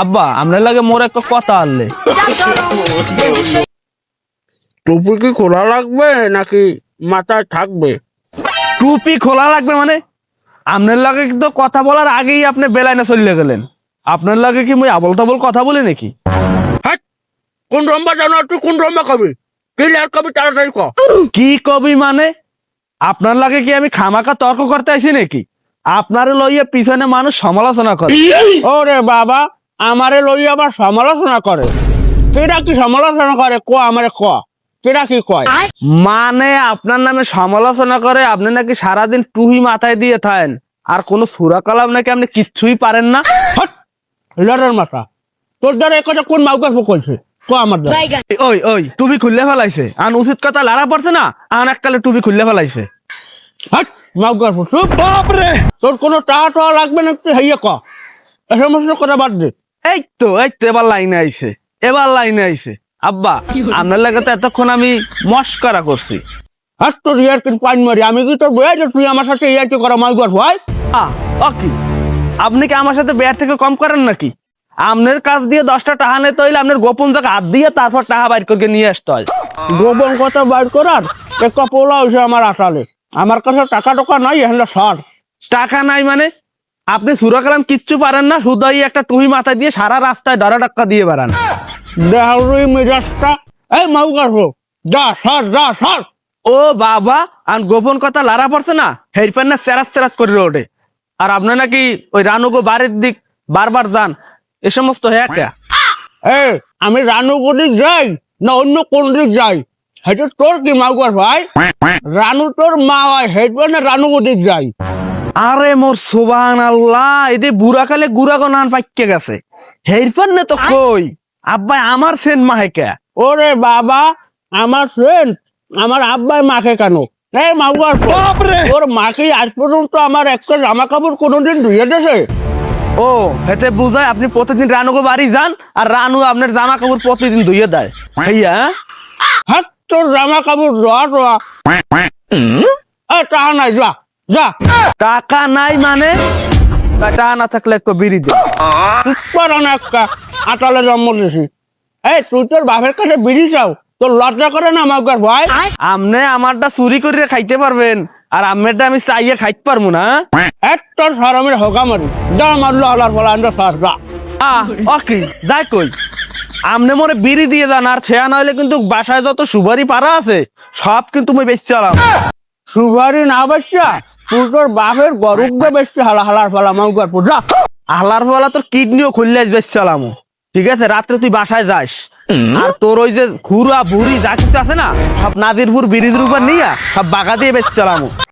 আব্বা আপনার লাগে মোর একটা কথা আনলে। টুপি কি খোলা লাগবে নাকি মাথায় থাকবে? টুপি খোলা লাগবে মানে? আপনার লাগে তো কথা বলার আগেই আপনি বেলাইনে চলে গেলেন। আপনার লাগে কি মুই আবল তাবল কথা বলি নাকি? হ্যাঁ, কোন রম্বা জানো? তুই কোন রম্বা কবি? কি লেয়ার কবি তাড়াতাড়ি ক। কি কবি মানে? আপনার লাগে কি আমি খামাকা তর্ক করতে আইছি নাকি? আপনার লইয়া পিছনে মানুষ সমালোচনা করে। ওরে বাবা, আমারে লই আবার সমালোচনা করে? কেডা কি সমালোচনা করে ক আমারে ক। কেডা কি কয়? মানে আপনার নামে সমালোচনা করে আপনি নাকি সারাদিন টুহি মাথায় দিয়ে থাকেন, আর কোনো সুরা কালাম নাকি আপনি কিচ্ছুই পারেন না। হট, লড়ের মাথা। তোর দ্বারা এই কথা কোন মাউকার কইছে? ক আমার দ্বারা। ওই ওই টুপি খুললে ফেলাইছে, আন উচিত কথা লারা পড়ছে না, আন এককালে টুপি খুললে ফেলাইছে। হট, মাউকার চুপ। বাপরে, তোর কোনো টাকা লাগবে না? তুই হাইয়া ক, এ সমস্ত কথা বাদ দে। এই তো এবার লাইনে আইছে, এবার লাইনে আইছে। আব্বা আপনার লাগে তো এতক্ষণ আমি মস্করা করছি। হাত তোর ইয়ার কিন্তু পাইন মারি। আমি কি তোর বই যে তুই আমার সাথে ইয়ার কি করা মাউকার ভাই? কি আপনি কি আমার সাথে বেয়ার থেকে কম করেন নাকি? আপনার কাজ দিয়ে 10টা টাকা নিতে হইলে আপনার গোপন জায়গা হাত দিয়ে তারপর টাকা বাইর করে নিয়ে আসতে হয়। গোপন কথা বাইর করার একটা পোলা হয়েছে আমার আসালে। আমার কাছে টাকা টাকা নাই, এখানে সার টাকা নাই মানে? আপনি সুরা কালাম কিচ্ছু পারেন না, শুধু একটা টুহি মাথায় দিয়ে সারা রাস্তায় ডরা ডাক্কা দিয়ে বেড়ান। দেহারি মেজাজটা। এই মাউকার যা সার, যা সার। ও বাবা, আর গোপন কথা লারা পড়ছে না, হেরফেন না চেরাস চেরাস করে ওঠে। আর আপনি নাকি ওই রানুগো বাড়ির দিক বারবার যান, এ সমস্ত হ্যাঁ। আমি রানু দিক যাই না অন্য কোন দিক যাই, সেটা তোর কি মাউকার ভাই? রানু তোর মা হয়, হেঁটবে না রানু দিক যাই। আরে মোর সুবহানাল্লাহ, এতে বুড়া কালে গুড়া গো নান পাইকে গেছে। হেরফেন না তো কই আব্বাই আমার সেন মাহে কে? ওরে বাবা, আমার ফ্রেন্ড আমার আব্বাই মাকে কেন? এই মাউকার ওর মাকে আজ পর্যন্ত আমার একটা জামা কাপড় কোনোদিন ধুয়ে দিয়েছে? ও হেতে বুঝায় আপনি প্রতিদিন রানুগো বাড়ি যান আর রানু আপনার জামা কাপড় প্রতিদিন ধুইয়ে দেয়। ভাইয়া হাত তোর জামা কাপড় ধোয়া ধোয়া। টাকা নাই, যা যা। টাকা নাই মানে? টাকা না থাকলে একটু বিড়ি দে। একটা আটালে জন্ম দিয়েছি। এই তুই তোর বাপের কাছে বিড়ি চাও, তোর লজ্জা করে না মাউকার ভাই? আমনে আমারটা চুরি করে খাইতে পারবেন, আর আমেরটা আমি চাইয়ে খাইতে পারবো না। একটা সরমের হোকা মারি, যা মারলো আলার বলা সার যা। কি যাই কই, আমনে মোরে বিড়ি দিয়ে যান, আর ছেয়া নইলে কিন্তু বাসায় যত সুপারি পাড়া আছে সব কিন্তু মুই বেচতে চালাম। সুপারি না বেচা তুই তোর বাপের গরুক দিয়ে বেচতে হালার ফলা মাউকার যা। আহলার ফলা তোর কিডনিও খুললে বেচতে চালাম। ঠিক আছে, রাত্রে তুই বাসায় যাস, আর তোর ওই যে খুরা বুড়ি যা কিছু আছে না সব নাজিরপুর ব্রিজের উপর নিয়ে সব বাগা দিয়ে বেচতে চালাম।